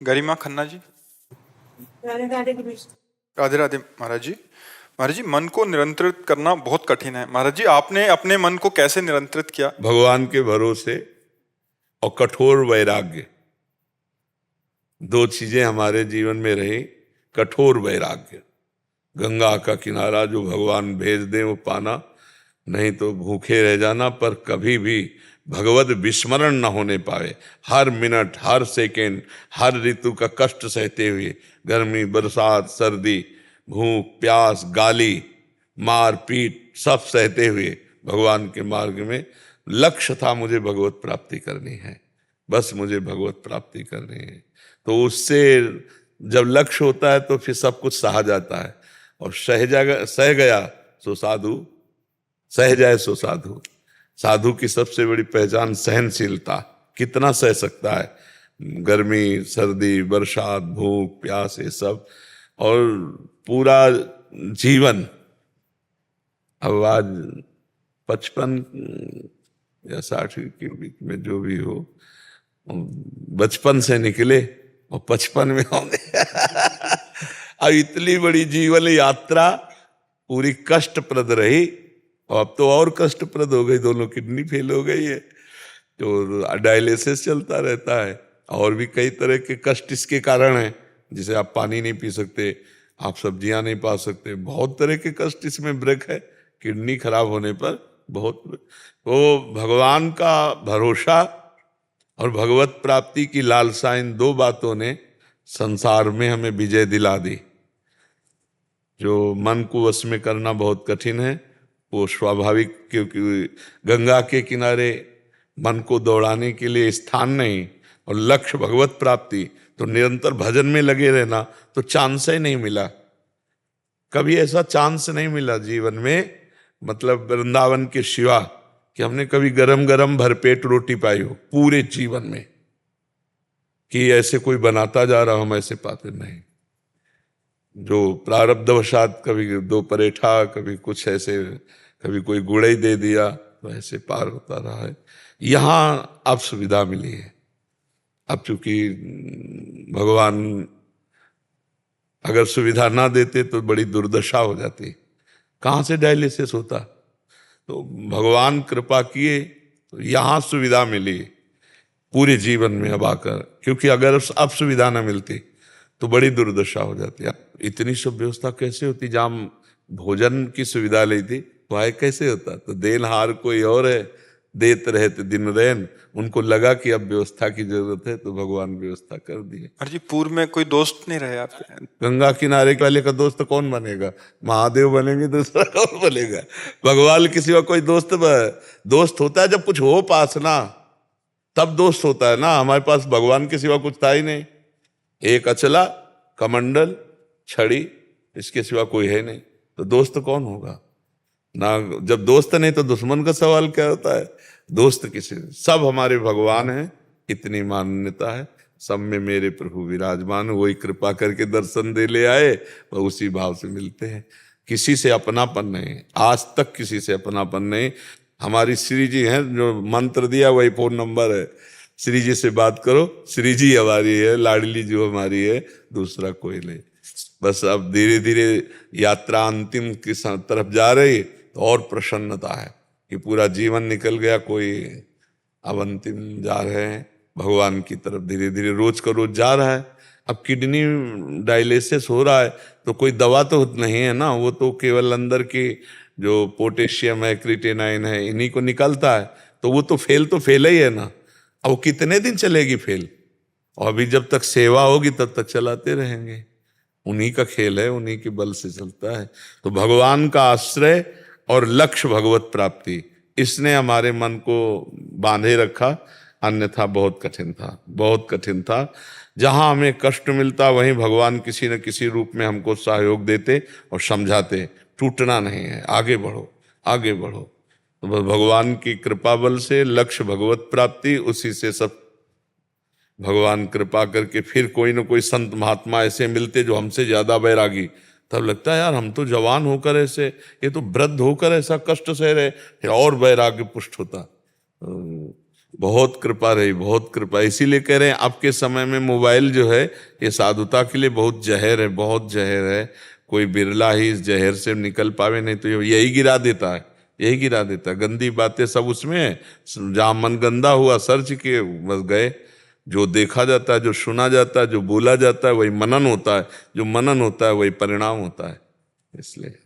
गरिमा खन्ना जी। राधे राधे कृष्ण। राधे राधे महाराज जी। महाराज जी, मन को नियंत्रित करना बहुत कठिन है। महाराज जी, आपने अपने मन को कैसे नियंत्रित किया? भगवान के भरोसे और कठोर वैराग्य, दो चीजें हमारे जीवन में रही। कठोर वैराग्य, गंगा का किनारा जो भगवान भेज दे वो पाना, नहीं तो भूखे रह जाना, पर कभी भी भगवत विस्मरण न होने पाए। हर मिनट, हर सेकेंड, हर ऋतु का कष्ट सहते हुए, गर्मी, बरसात, सर्दी, भूख, प्यास, गाली, मार पीट सब सहते हुए भगवान के मार्ग में लक्ष्य था, मुझे भगवत प्राप्ति करनी है, बस मुझे भगवत प्राप्ति करनी है। तो उससे जब लक्ष्य होता है तो फिर सब कुछ सहा जाता है। और सह गया सो साधु, सह जाए सो साधु। साधु की सबसे बड़ी पहचान सहनशीलता। कितना सह सकता है गर्मी, सर्दी, बरसात, भूख, प्यास, ये सब। और पूरा जीवन, अब आज 55 या 60 के बीच में जो भी हो, बचपन से निकले और 55 में होंगे। अब इतनी बड़ी जीवन यात्रा पूरी कष्टप्रद रही, और अब तो और कष्टप्रद हो गई। दोनों किडनी फेल हो गई है, तो डायलिसिस चलता रहता है, और भी कई तरह के कष्ट इसके कारण हैं। जिसे आप पानी नहीं पी सकते, आप सब्जियां नहीं पा सकते, बहुत तरह के कष्ट इसमें ब्रेक है। किडनी खराब होने पर बहुत, तो भगवान का भरोसा और भगवत प्राप्ति की लालसा, इन दो बातों ने संसार में हमें विजय दिला दी। जो मन को वश में करना बहुत कठिन है, वो स्वाभाविक, क्योंकि गंगा के किनारे मन को दौड़ाने के लिए स्थान नहीं, और लक्ष्य भगवत प्राप्ति, तो निरंतर भजन में लगे रहना, तो चांस ही नहीं मिला। कभी ऐसा चांस नहीं मिला जीवन में, मतलब वृंदावन के सिवा, कि हमने कभी गरम गरम भरपेट रोटी पाई हो पूरे जीवन में, कि ऐसे कोई बनाता जा रहा, हम ऐसे पाते नहीं। जो प्रारब्धवशात कभी दो परेठा, कभी कुछ ऐसे, कभी कोई गुड़ ही दे दिया, तो ऐसे पार होता रहा है। यहाँ अब सुविधा मिली है। अब चूंकि भगवान अगर सुविधा ना देते तो बड़ी दुर्दशा हो जाती, कहाँ से डायलिसिस होता। तो भगवान कृपा किए तो यहाँ सुविधा मिली पूरे जीवन में अब आकर, क्योंकि अगर अब सुविधा ना मिलती तो बड़ी दुर्दशा हो जाती। इतनी सब व्यवस्था कैसे होती? जहाँ भोजन की सुविधा ली थी वह कैसे होता? तो देनहार कोई और है, देते रहते दिन रैन। उनको लगा कि अब व्यवस्था की जरूरत है, तो भगवान व्यवस्था कर दी है। अरे जी, पूर्व में कोई दोस्त नहीं रहे आपके? गंगा किनारे वाले का दोस्त कौन बनेगा? महादेव बनेंगे, दूसरा कौन बनेगा? भगवान किसी का कोई दोस्त होता है जब कुछ हो पास ना, तब दोस्त होता है ना। हमारे पास भगवान के सिवा कुछ था ही नहीं। एक अचला, कमंडल, छड़ी, इसके सिवा कोई है नहीं, तो दोस्त कौन होगा ना? जब दोस्त नहीं तो दुश्मन का सवाल क्या होता है? दोस्त किसी, सब हमारे भगवान हैं, इतनी मान्यता है। सब में मेरे प्रभु विराजमान, वही कृपा करके दर्शन दे ले आए, वह उसी भाव से मिलते हैं। किसी से अपनापन नहीं, आज तक किसी से अपनापन नहीं। हमारी श्री जी हैं, जो मंत्र दिया वही फोन नंबर है, श्री जी से बात करो। श्री जी हमारी है, लाडली जो हमारी है, दूसरा कोई नहीं। बस अब धीरे धीरे यात्रा अंतिम की तरफ जा रही, तो और प्रसन्नता है कि पूरा जीवन निकल गया, कोई अब अंतिम जा रहे हैं भगवान की तरफ, धीरे धीरे रोज का रोज जा रहा है। अब किडनी डायलिसिस हो रहा है तो कोई दवा तो नहीं है ना, वो तो केवल अंदर की जो पोटेशियम है, क्रिएटिनिन है, इन्हीं को निकलता है। तो वो तो फेल ही है ना। अब वो कितने दिन चलेगी फेल? और अभी जब तक सेवा होगी तब तक चलाते रहेंगे। उन्हीं का खेल है, उन्हीं के बल से चलता है। तो भगवान का आश्रय और लक्ष्य भगवत प्राप्ति, इसने हमारे मन को बांधे रखा, अन्यथा बहुत कठिन था, बहुत कठिन था। जहां हमें कष्ट मिलता वहीं भगवान किसी न किसी रूप में हमको सहयोग देते और समझाते, टूटना नहीं है, आगे बढ़ो, आगे बढ़ो। तो भगवान की कृपा बल से लक्ष्य भगवत प्राप्ति, उसी से सब भगवान कृपा करके फिर कोई न कोई संत महात्मा ऐसे मिलते जो हमसे ज्यादा बैरागी। तब लगता है यार, हम तो जवान होकर ऐसे, ये तो वृद्ध होकर ऐसा कष्ट सह रहे, फिर और वैराग्य पुष्ट होता। बहुत कृपा रही, बहुत कृपा। इसीलिए कह रहे हैं आपके समय में मोबाइल जो है ये साधुता के लिए बहुत जहर है, बहुत जहर है। कोई बिरला ही इस जहर से निकल पावे, नहीं तो यही गिरा देता है, यही गिरा देता है। गंदी बातें सब उसमें है, जहाँ मन गंदा हुआ सर्च किए बस गए। जो देखा जाता है, जो सुना जाता है, जो बोला जाता है वही मनन होता है, जो मनन होता है वही परिणाम होता है। इसलिए